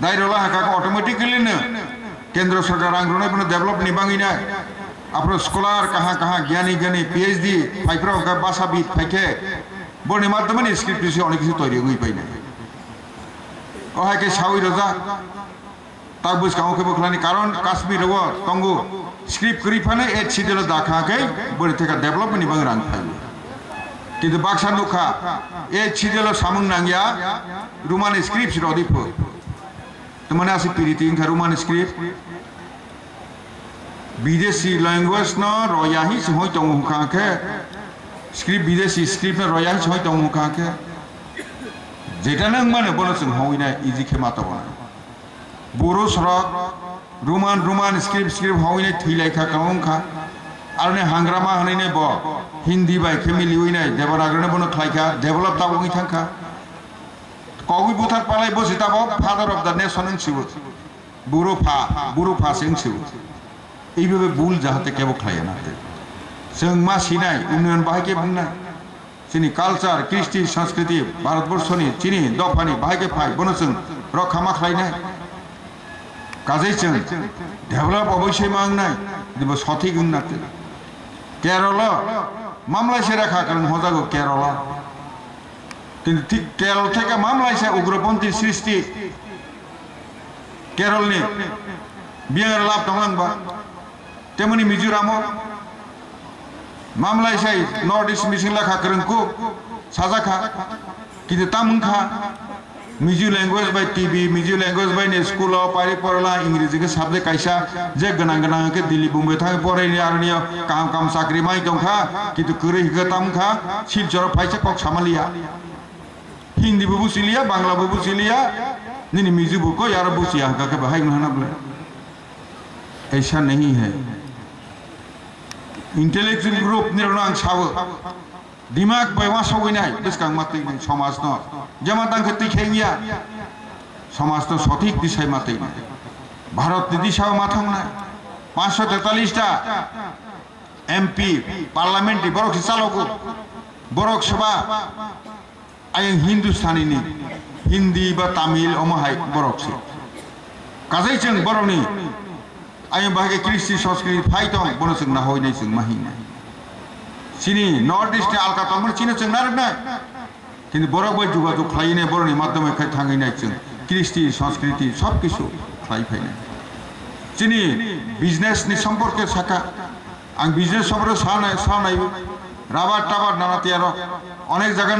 दायरोला हाका ऑटोमेटिकली न केंद्र सरकार आंग्रोने बनो डेवलप निबांगी ना अपनो स्कॉलर कहाँ ज्ञानी PhD फाइफ्रा का बासा बीत फाइके बोर्ड माध्यम ने स्क्रिप्ट से अनेक किसी तैयारी हुई पाई ना और के शावी रजा तब बुझ काउ के बखलानी कारण काश्मीर वो तंगो स्क्रिप्ट करी फने एक सीधे दाखा के बोर्ड थे का डेवलप निबांग रंग फाइल किंतु बाक्सा नुखा एक सीधे सामुंग नांगिया रुमान स्क्रिप्ट रोदी फो तो मने आसी पीरिति इनका रुमान स्क्रिप्ट विदेशी लैंग्वेज न रोयाही से होई तो मुखा के स्क्रिप्ट विदेशी स्क्रिप्ट न रोयाही से होई तो मुखा के जेटा नंग माने बोलो सिंह होई ना इजी के माता बना बोरो सरक रुमान स्क्रिप्ट होई ना थी लाइका काउं खा आरने हांग्रामा हने ने बो हिंदी बाय फेमिली हुई ना देवनागरी ने बनो खाइका डेवलप ता वही थांखा कौगी बुथार पालाई बो सिता बो फादर ऑफ द नेशन सिवो बुरो फा सिंह सिवो এইভাবে ভুল যাহাতে কেবল খায় না जों मा सिनाय उन्नयन बाहायके बुंनाय जोंनि कालचार कृष्टि संस्कृति भारतबर्षनि चिनि दफानि बाहायके फाय बनो जों रक्षा मा खालायनाय काजै जों डेभेलप अबश्य मांगनाय दिबो सठिक उन्नति केरल मामलायसे रेखा करें हजागो केरल किन्तु ठीक केरल থেকে मामलायसे उग्रपन्थी सृष्टि केरलनि बियार लाभ दंलांबा तेमनि मिजोरामो मामलायसे नॉर्थ ईस्ट मिसिं लेखा गोरोंखौ साजाखा किन्तु तामुंखा मिजो लैंग्वेज बाय टीवी मिजो लैंग्वेज बाय स्कूल पारि पढ़ला इंग्रेजी के सब्जेक्ट कैसा जे गना के दिल्ली बुम्बे थांगे पढ़ायनि आरनिया काम साख्रि माइ दंखा किन्तु गोरै हिखा तामुंखा सिलचर फाइसे कक सामालिया हिंदी भी बुझिलिया बांग्ला भी बुझिलिया निनी मिजो बुको यार बुझिया का बाहाय नहाना ऐसा नहीं है इंटेलेक्चुअल ग्रुप निर्णांग सावो दिमाग बैवा सौगैनाय बिसकां मातै समाज न जमा दांखो तिखेंगिया समाज न सठिक दिशाय मातै भारत दिशाव माथांनाय 543 टा एमपी पार्लियामेंट बरक चालगो बरक सभा आय हिंदुस्तानी हिंदी बा तमिल अमहाय बरक से काजै जों बरनि आय बाहागे कृष्टि संस्कृति फाइटं बनो जों ना होइनाय जों माहिनाय चिनी नॉर्थ ईस्ट आलका तंबन चिनो जों नारनाय किन्तु बरक बाय जुगाजुग खालायनाय बरनि माध्यमे खाय थांगैनाय जों कृष्टि संस्कृति सब किछु खालायफैनाय चिनी बिजनेस नि सम्पर्क साखा आं बिजनेस सम्पर्क सानाय राबार टाबार नानातियार अनेक जायगा